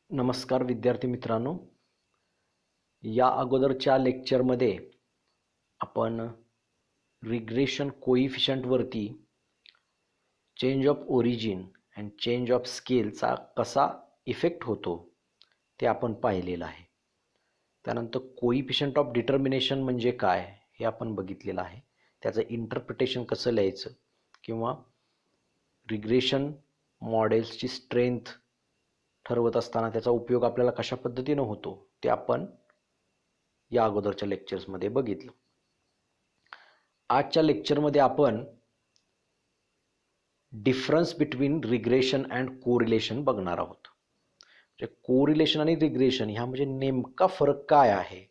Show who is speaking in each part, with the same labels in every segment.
Speaker 1: नमस्कार विद्यार्थी मित्रांनो. या अगोदरच्या लेक्चरमध्ये आपण रिग्रेशन कोइफिशियंटवरती change of origin and change of स्केलचा कसा इफेक्ट होतो ते आपण पाहिलेलं आहे. त्यानंतर कोइफिशियंट ऑफ डिटर्मिनेशन म्हणजे काय हे आपण बघितलेलं आहे. त्याचं इंटरप्रिटेशन कसं लिहायचं किंवा रिग्रेशन मॉडेल्सची स्ट्रेंथ ठरवत असताना त्याचा उपयोग आपल्याला कशा पद्धतीनं होतो ते आपण या अगोदरच्या लेक्चर्समध्ये बघितलं. आजच्या लेक्चरमध्ये आपण difference between regression and correlation बघणार आहोत. म्हणजे कोरिलेशन आणि रिग्रेशन ह्या म्हणजे नेमका फरक काय आहे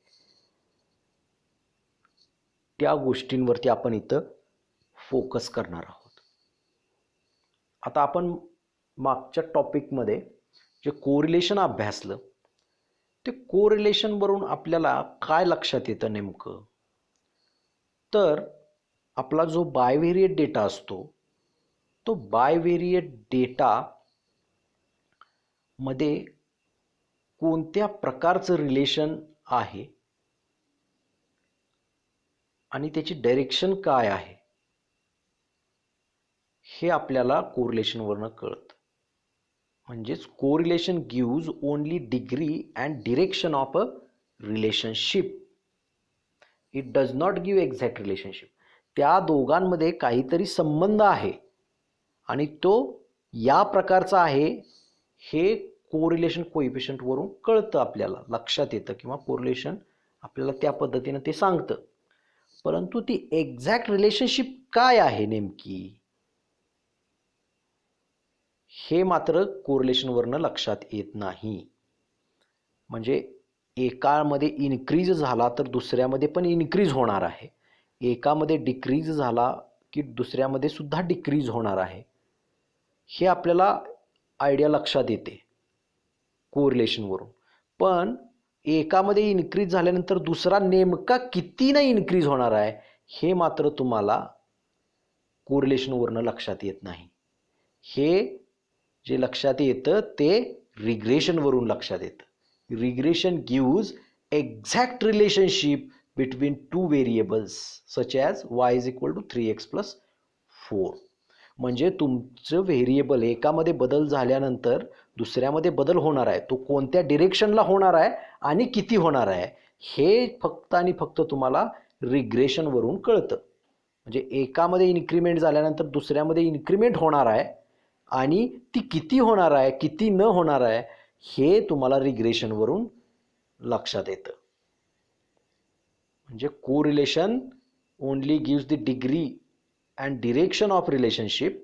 Speaker 1: त्या गोष्टींवरती आपण इथं फोकस करणार आहोत. आता आपण मागच्या टॉपिकमध्ये जे कोरिलेशन अभ्यासलं ते कोरिलेशनवरून आपल्याला काय लक्षात येतं नेमकं, तर आपला जो बायव्हेरिएट डेटा असतो तो बायव्हेरिएट डेटा मध्ये कोणत्या प्रकारचं रिलेशन आहे आणि त्याची डायरेक्शन काय आहे हे आपल्याला कोरिलेशनवरनं कळतं. म्हणजेच correlation gives only degree and direction of a relationship. It does not give exact relationship. त्या दोघांमध्ये काहीतरी संबंध आहे आणि तो या प्रकारचा आहे हे कोरिलेशन कोइफिशियंटवरून कळतं, आपल्याला लक्षात येतं किंवा कोरिलेशन आपल्याला त्या पद्धतीनं ते सांगतं. परंतु ती एक्झॅक्ट रिलेशनशिप काय आहे नेमकी हे मात्र कोरिलेशनवरनं लक्षात येत नाही. म्हणजे एकामध्ये इन्क्रीज झाला तर दुसऱ्यामध्ये पण इन्क्रीज होणार आहे, एकामध्ये डिक्रीज झाला की दुसऱ्यामध्ये सुद्धा डिक्रीज होणार आहे, हे आपल्याला आयडिया लक्षात येते कोरिलेशनवरून. पण एकामध्ये इन्क्रीज झाल्यानंतर दुसरा नेमका कितीनं इन्क्रीज होणार आहे हे मात्र तुम्हाला कोरिलेशनवरनं लक्षात येत नाही. हे जे लक्षात येतं ते रिग्रेशनवरून लक्षात येतं. Regression gives exact relationship between two variables such as y is equal to 3x + 4. म्हणजे तुमचं व्हेरिएबल एकामध्ये बदल झाल्यानंतर दुसऱ्यामध्ये बदल होणार आहे, तो कोणत्या डिरेक्शनला होणार आहे आणि किती होणार आहे हे फक्त आणि फक्त तुम्हाला रिग्रेशनवरून कळतं. म्हणजे एकामध्ये इन्क्रीमेंट झाल्यानंतर दुसऱ्यामध्ये इन्क्रीमेंट होणार आहे आणि ती किती होणार आहे किती न होणार आहे हे तुम्हाला रिग्रेशनवरून लक्षात येतं. म्हणजे correlation only gives the degree and direction of relationship,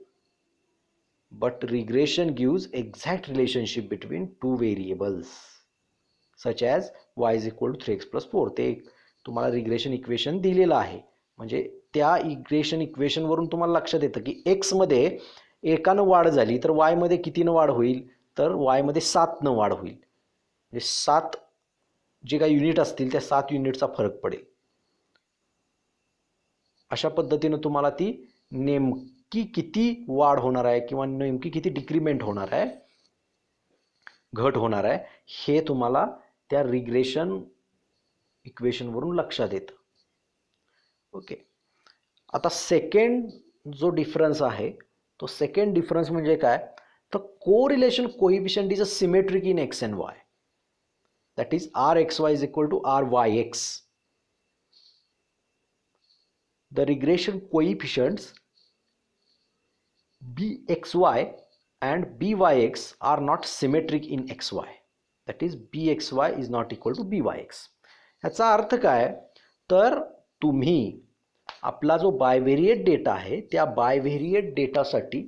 Speaker 1: but regression gives exact relationship between two variables such as y is equal to 3x + 4. ते तुम्हाला रिग्रेशन इक्वेशन दिलेलं आहे. म्हणजे त्या इक्वेशन इक्वेशनवरून तुम्हाला लक्षात येतं की एक्समध्ये एकानं वाढ झाली तर वायमध्ये कितीनं वाढ होईल, तर वायमध्ये 7नं वाढ होईल. म्हणजे 7 जे काही युनिट असतील त्या 7 युनिटचा फरक पडेल. अशा पद्धतीनं तुम्हाला ती नेमकी किती वाढ होणार आहे किंवा नेमकी किती डिक्रीमेंट होणार आहे, घट होणार आहे हे तुम्हाला त्या रिग्रेशन इक्वेशनवरून लक्षात येतं. ओके. आता सेकंड जो डिफरन्स आहे तो सेकंड डिफरन्स म्हणजे काय, तर correlation coefficient is a symmetric in x and y. That is rxy is equal to ryx. The regression coefficients bxy and byx are not symmetric in xy. That is bxy is not equal to byx. याचा अर्थ काय, तर तुम्ही आपला जो बायव्हेरिएट data आहे त्या बायव्हेरिएट डेटासाठी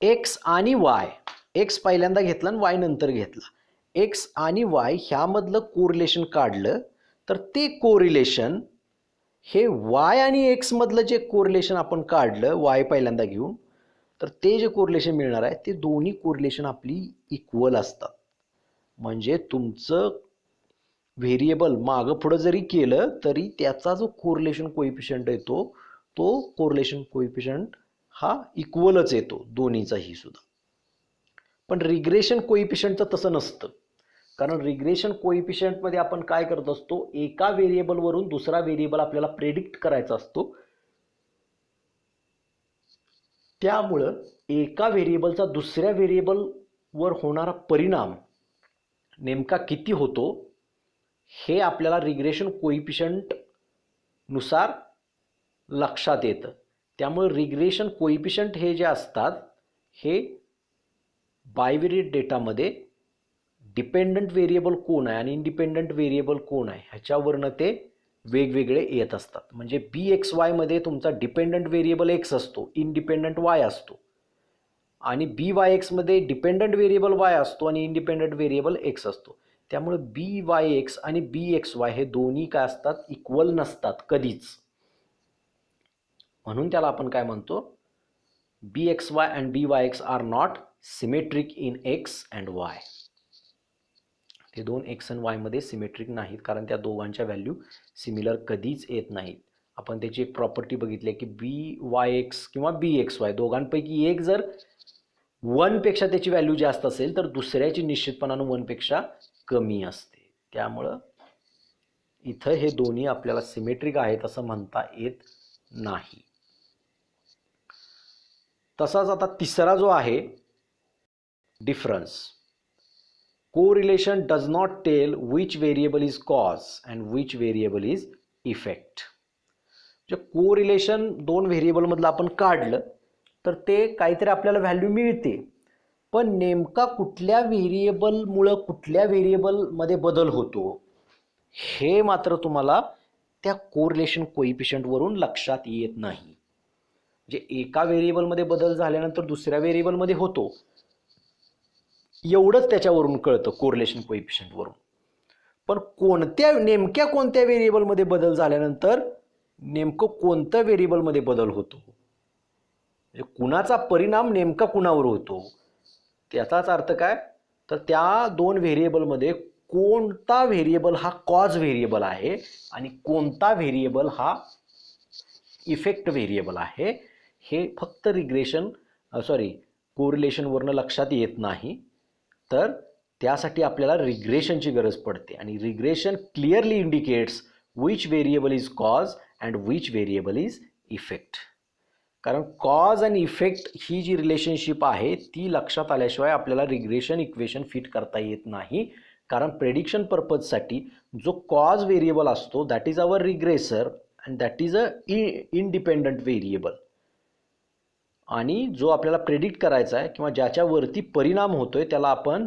Speaker 1: एक्स आणि वाय, एक्स पहिल्यांदा घेतला आणि वाय नंतर घेतला, एक्स आणि वाय ह्यामधलं कोरिलेशन काढलं तर ते कोरिलेशन हे वाय आणि एक्समधलं जे कोरिलेशन आपण काढलं वाय पहिल्यांदा घेऊन, तर ते जे कोरिलेशन मिळणार आहे ते दोन्ही कोरिलेशन आपली इक्वल असतात. म्हणजे तुमचं व्हेरिएबल मागं पुढं जरी केलं तरी त्याचा जो कोरिलेशन कोइफिशियंट येतो तो कोरिलेशन कोइफिशियंट हा इक्वलच येतो दोन्हीचाही सुद्धा. पण रिग्रेशन कोइफिशियंटचं तसं नसतं. कारण रिग्रेशन कोइफिशियंटमध्ये आपण काय करत असतो, एका व्हेरिएबलवरून दुसरा व्हेरिएबल आपल्याला प्रेडिक्ट करायचा असतो. त्यामुळं एका व्हेरिएबलचा दुसऱ्या व्हेरिएबलवर होणारा परिणाम नेमका किती होतो हे आपल्याला रिग्रेशन कोइफिशियंटनुसार लक्षात येतं. त्यामुळे रिग्रेशन कोइफिशियंट हे जे असतात हे बायव्हेरिएट डेटामध्ये डिपेंडंट व्हेरिएबल कोण आहे आणि इंडिपेंडंट व्हेरिएबल कोण आहे ह्याच्यावरनं ते वेगवेगळे येत असतात. म्हणजे BXY मध्ये तुमचा डिपेंडंट व्हेरिएबल X असतो, इंडिपेंडंट Y असतो, आणि BYX मध्ये डिपेंडंट व्हेरिएबल Y असतो आणि इंडिपेंडंट व्हेरिएबल X असतो. त्यामुळे BYX आणि BXY हे दोन्ही काय असतात, इक्वल नसतात कधीच. म्हणून त्याला आपण काय म्हणतो, BXY and BYX are not symmetric in X and Y. ते दोन X आणि Y मध्ये सिमेट्रिक नाहीत, कारण त्या दोघांच्या व्हॅल्यू सिमिलर कधीच येत नाहीत. आपण त्याची एक प्रॉपर्टी बघितली की BYX किंवा BXY दोघांपैकी एक जर 1 पेक्षा त्याची व्हॅल्यू जास्त असेल तर दुसऱ्याची निश्चितपणानं 1 पेक्षा कमी असते. त्यामुळं इथं हे दोन्ही आपल्याला सिमेट्रिक आहेत असं म्हणता येत नाही. तसाच आता तिसरा जो आहे difference, correlation does not tail which variable is cause and which variable is effect. म्हणजे कोरिलेशन दोन व्हेरिएबलमधलं आपण काढलं तर ते काहीतरी आपल्याला व्हॅल्यू मिळते, पण नेमका कुठल्या व्हेरिएबलमुळं कुठल्या व्हेरिएबलमध्ये बदल होतो हे मात्र तुम्हाला त्या कोरिलेशन कोइफिशियंटवरून लक्षात येत नाही. म्हणजे एका व्हेरिएबलमध्ये बदल झाल्यानंतर दुसऱ्या व्हेरिएबलमध्ये होतो एवढंच त्याच्यावरून कळतं कोरिलेशन कोइफिशियंटवरून, पण नेमक्या कोणत्या व्हेरिएबलमध्ये बदल झाल्यानंतर नेमकं कोणत्या व्हेरिएबलमध्ये बदल होतो, म्हणजे कुणाचा परिणाम नेमका कुणावर होतो, त्याचाच अर्थ काय, तर त्या दोन व्हेरिएबलमध्ये कोणता व्हेरिएबल हा कॉज व्हेरिएबल आहे आणि कोणता व्हेरिएबल हा इफेक्ट व्हेरिएबल आहे हे फक्त कोरिलेशनवरनं लक्षात येत नाही. तर त्यासाठी आपल्याला रिग्रेशनची गरज पडते, आणि regression clearly indicates which variable is cause and which variable is effect. कारण कॉज आणि इफेक्ट ही जी रिलेशनशिप आहे ती लक्षात आल्याशिवाय आपल्याला रिग्रेशन इक्वेशन फिट करता येत नाही. कारण प्रेडिक्शन पर्पजसाठी जो कॉज व्हेरिएबल असतो that is our regressor and that is a independent variable, आणि जो आपल्याला प्रेडिक्ट करायचा आहे किंवा ज्याच्यावरती परिणाम होतोय त्याला आपण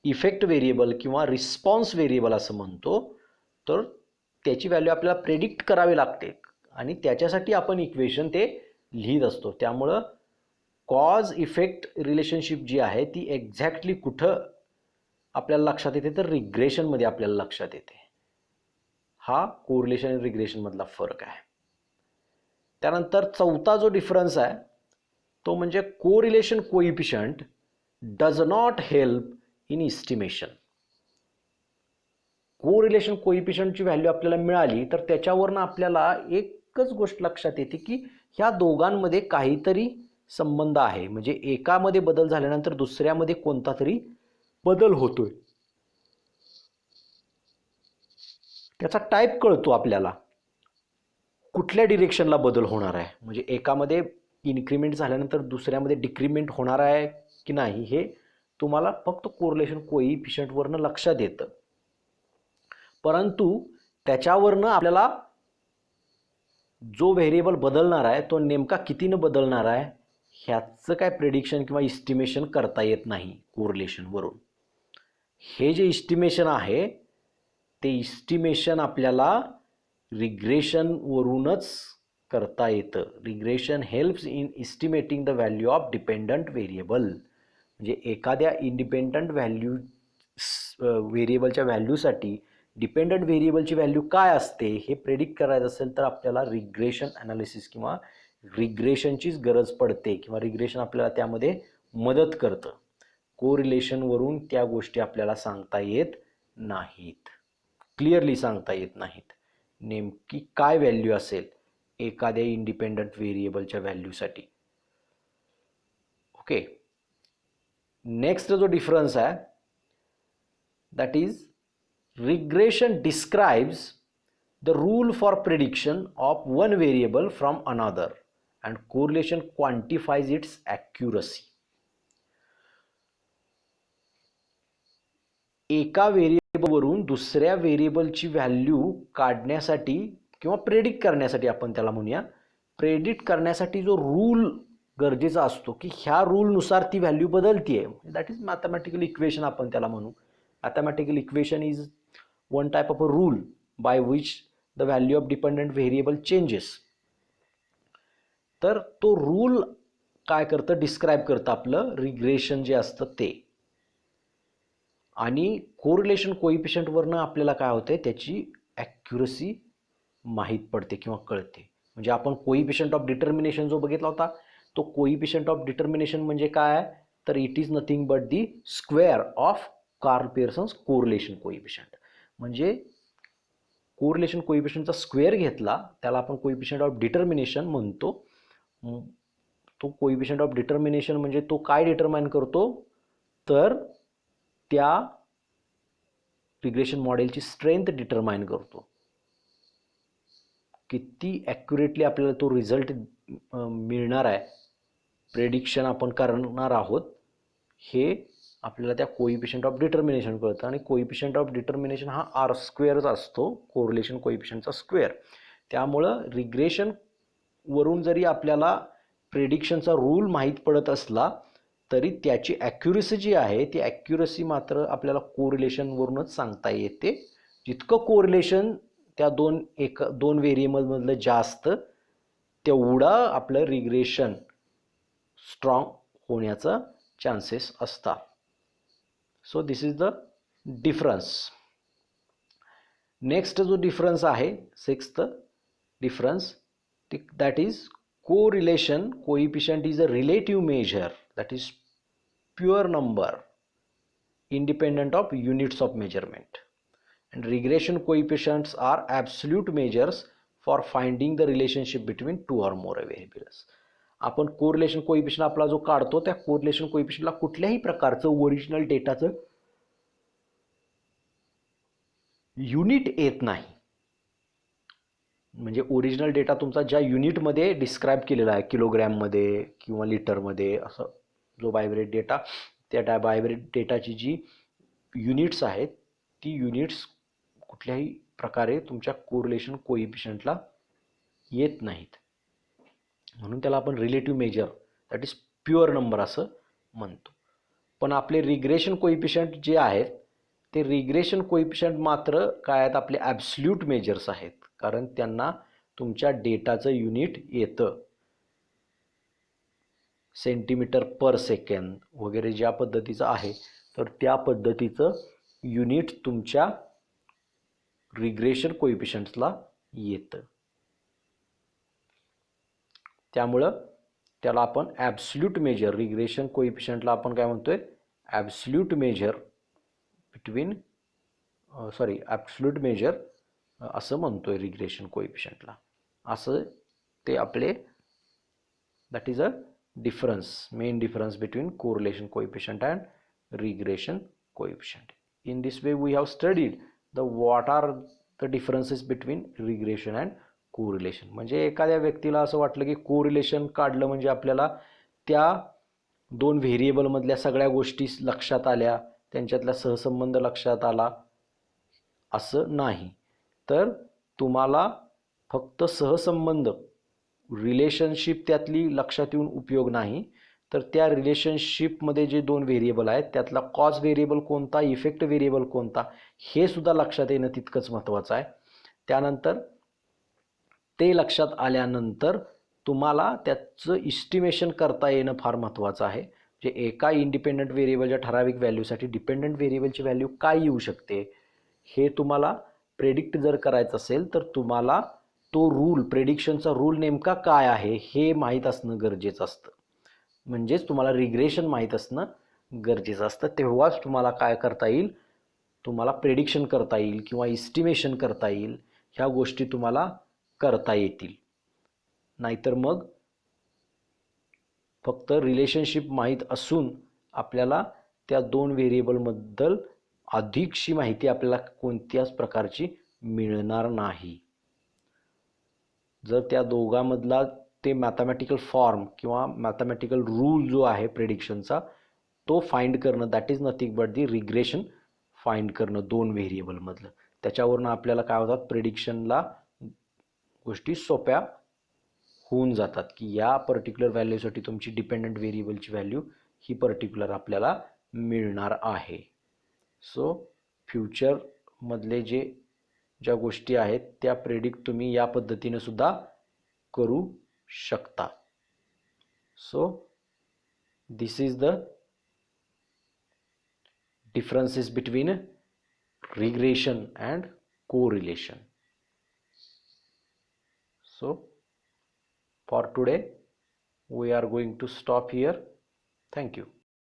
Speaker 1: इफेक्ट व्हेरिएबल किंवा रिस्पॉन्स व्हेरिएबल असं म्हणतो. तर त्याची व्हॅल्यू आपल्याला प्रेडिक्ट करावी लागते आणि त्याच्यासाठी आपण इक्वेशन ते लिहित असतो. त्यामुळं कॉज इफेक्ट रिलेशनशिप जी आहे ती एक्झॅक्टली कुठं आपल्याला लक्षात येते तर रिग्रेशनमध्ये आपल्याला लक्षात येते. हा कोरिलेशन आणि रिग्रेशनमधला फरक आहे. त्यानंतर चौथा जो डिफरन्स आहे तो म्हणजे correlation coefficient does not help in estimation. Correlation कोइफिशियंटची व्हॅल्यू आपल्याला मिळाली तर त्याच्यावरनं आपल्याला एकच गोष्ट लक्षात येते की ह्या दोघांमध्ये काहीतरी संबंध आहे, म्हणजे एकामध्ये बदल झाल्यानंतर दुसऱ्यामध्ये कोणता तरी बदल होतोय. त्याचा टाईप कळतो आपल्याला, कुठल्या डिरेक्शनला बदल होणार आहे, म्हणजे एकामध्ये इन्क्रीमेंट झाल्यानंतर दुसऱ्यामध्ये डिक्रीमेंट होणार आहे की नाही हे तुम्हाला फक्त कोरिलेशन कोइफिशियंटवरनं लक्षात येतं. परंतु त्याच्यावरनं आपल्याला जो व्हेरिएबल बदलणार आहे तो नेमका कितीनं बदलणार आहे ह्याचं काय प्रेडिक्शन किंवा इस्टिमेशन करता येत नाही कोरिलेशनवरून. हे जे इस्टिमेशन आहे ते इस्टिमेशन आपल्याला रिग्रेशनवरूनच करता येतं. Regression helps in estimating the value of dependent variable. म्हणजे एखाद्या इंडिपेंडंट व्हेरिएबलच्या व्हॅल्यूसाठी डिपेंडंट व्हेरिएबलची व्हॅल्यू काय असते हे प्रेडिक्ट करायचं असेल तर आपल्याला रिग्रेशन ॲनालिसिस किंवा रिग्रेशनचीच गरज पडते, किंवा रिग्रेशन आपल्याला त्यामध्ये मदत करतं. कोरिलेशनवरून त्या गोष्टी आपल्याला सांगता येत नाहीत, क्लिअरली सांगता येत नाहीत नेमकी काय व्हॅल्यू असेल एखाद्या इंडिपेंडंट व्हेरिएबलच्या व्हॅल्यूसाठी. ओके, नेक्स्ट जो डिफरन्स आहे that is regression describes the rule for prediction of one variable from another and correlation quantifies its accuracy. एका व्हेरिएबलवरून दुसऱ्या व्हेरिएबलची व्हॅल्यू काढण्यासाठी किंवा प्रेडिक्ट करण्यासाठी आपण त्याला म्हणूया, प्रेडिक्ट करण्यासाठी जो रूल गरजेचा असतो की ह्या रूलनुसार ती व्हॅल्यू बदलतीये, दॅट इज मॅथमॅटिकल इक्वेशन आपण त्याला म्हणू. Mathematical equation is one type of a rule by which the value of dependent variable changes. तर तो रूल काय करतं, डिस्क्राईब करतं आपलं रिग्रेशन जे असतं ते. आणि कोरिलेशन कोइफिशियंटवरनं आपल्याला काय होते, त्याची ॲक्युरसी माहीत पडते किंवा कळते. म्हणजे आपण कोइफिशियंट ऑफ डिटर्मिनेशन जो बघितला होता, तो कोइफिशियंट ऑफ डिटर्मिनेशन म्हणजे काय आहे, तर it is nothing but the square of Karl Pearson's correlation coefficient. म्हणजे कोरिलेशन कोइफिशियंटचा स्क्वेअर घेतला त्याला आपण कोइफिशियंट ऑफ डिटर्मिनेशन म्हणतो. तो कोइफिशियंट ऑफ डिटर्मिनेशन म्हणजे तो काय डिटरमाइन करतो, तर त्या रिग्रेशन मॉडेलची स्ट्रेंथ डिटरमाइन करतो. किती ॲक्युरेटली आपल्याला तो रिझल्ट मिळणार आहे, प्रेडिक्शन आपण करणार आहोत, हे आपल्याला त्या कोइफिशियंट ऑफ डिटर्मिनेशन कळतं. आणि कोइफिशियंट ऑफ डिटर्मिनेशन हा आर स्क्वेअरच असतो, कोरिलेशन कोइफिशियंटचा स्क्वेअर. त्यामुळं रिग्रेशन वरून जरी आपल्याला प्रेडिक्शनचा रूल माहीत पडत असला तरी त्याची ॲक्युरसी जी आहे ती ॲक्युरसी मात्र आपल्याला कोरिलेशनवरूनच सांगता येते. जितकं कोरिलेशन त्या दोन व्हेरिएबलमधलं जास्त, तेवढं आपलं रिग्रेशन स्ट्रॉंग होण्याचा चान्सेस असतात. So this is the difference. Next जो डिफरन्स आहे, sixth difference, that is correlation coefficient is a relative measure that is pure number independent of units of measurement, and regression coefficients are absolute measures for finding the relationship between two or more variables. आपण correlation coefficient आपला जो काढतो त्या correlation कोइफिशियंटला कुठल्याही प्रकारचं original डेटाचं unit येत नाही. म्हणजे ओरिजिनल डेटा तुमचा ज्या युनिटमध्ये डिस्क्राईब केलेला आहे, किलोग्रॅममध्ये किंवा लिटरमध्ये, असं जो बायब्रेट डेटा, त्या बायब्रेट डेटाची जी युनिट्स आहेत ती युनिट्स कुठल्याही प्रकारे तुमच्या कोरिलेशन कोइफिशियंटला येत नाहीत. म्हणून त्याला आपण relative measure that is pure number असं म्हणतो. पण आपले रिग्रेशन कोइफिशियंट जे आहेत ते रिग्रेशन कोइफिशियंट मात्र काय आहेत, आपले ॲब्सल्यूट मेजर्स आहेत, कारण त्यांना तुमच्या डेटाचं युनिट येतं. सेंटीमीटर पर सेकंद वगैरे ज्या पद्धतीचं आहे, तर त्या पद्धतीचं युनिट तुमच्या रिग्रेशन कोइफिशियंट्सला येतं. त्यामुळं त्याला आपण ॲब्सल्यूट मेजर, रिग्रेशन कोइफिशियंटला आपण काय म्हणतोय, absolute measure between absolute measure असं म्हणतोय रिग्रेशन कोइफिशियंटला. असं ते आपले that is a difference, main difference between correlation coefficient and regression coefficient. In this way we have studied what are the differences between regression and correlation. म्हणजे एखाद्या व्यक्तीला असं वाटलं की कोरिलेशन काढलं म्हणजे आपल्याला त्या दोन व्हेरिएबल मधल्या सगळ्या गोष्टी लक्षात आल्या, त्यांच्यातला सहसंबंध लक्षात आला, असं नाही. तर तुम्हाला फक्त सहसंबंध, रिलेशनशिप त्यातली लक्षात येऊन उपयोग नाही, तर त्या रिलेशनशिपमध्ये जे दोन व्हेरिएबल आहेत त्यातला कॉज व्हेरिएबल कोणता, इफेक्ट व्हेरिएबल कोणता, हे सुद्धा लक्षात येणं तितकंच महत्त्वाचं आहे. त्यानंतर ते लक्षात आल्यानंतर तुम्हाला त्याचं इस्टिमेशन करता येणं फार महत्त्वाचं आहे. जे एका इंडिपेंडंट व्हेरिएबलच्या ठराविक व्हॅल्यूसाठी डिपेंडंट व्हेरिएबलची व्हॅल्यू काय येऊ शकते हे तुम्हाला प्रेडिक्ट जर करायचं असेल तर तुम्हाला तो रूल, प्रेडिक्शनचा रूल नेमका काय आहे हे माहीत असणं गरजेचं असतं. म्हणजेच तुम्हाला रिग्रेशन माहीत असणं गरजेचं असतं. तेव्हाच तुम्हाला काय करता येईल, तुम्हाला प्रेडिक्शन करता येईल किंवा इस्टिमेशन करता येईल, ह्या गोष्टी तुम्हाला करता येतील. नाहीतर मग फक्त रिलेशनशिप माहीत असून आपल्याला त्या दोन व्हेरिएबलबद्दल अधिकशी माहिती आपल्याला कोणत्याच प्रकारची मिळणार नाही. जर त्या दोघांमधला ते मॅथमॅटिकल फॉर्म किंवा मॅथमॅटिकल रूल जो आहे प्रेडिक्शनचा तो फाइंड करणं, that is nothing but the regression find करणं दोन व्हेरिएबलमधलं. त्याच्यावरनं आपल्याला काय होतात, प्रेडिक्शनला गोष्टी सोप्या होऊन जातात की या पर्टिक्युलर व्हॅल्यूसाठी तुमची डिपेंडंट व्हेरिएबलची व्हॅल्यू ही पर्टिक्युलर आपल्याला मिळणार आहे. सो फ्युचरमधले ज्या गोष्टी आहेत त्या प्रेडिक्ट तुम्ही या पद्धतीने सुद्धा करू शकता. So this is the differences between regression and correlation. So for today we are going to stop here. Thank you.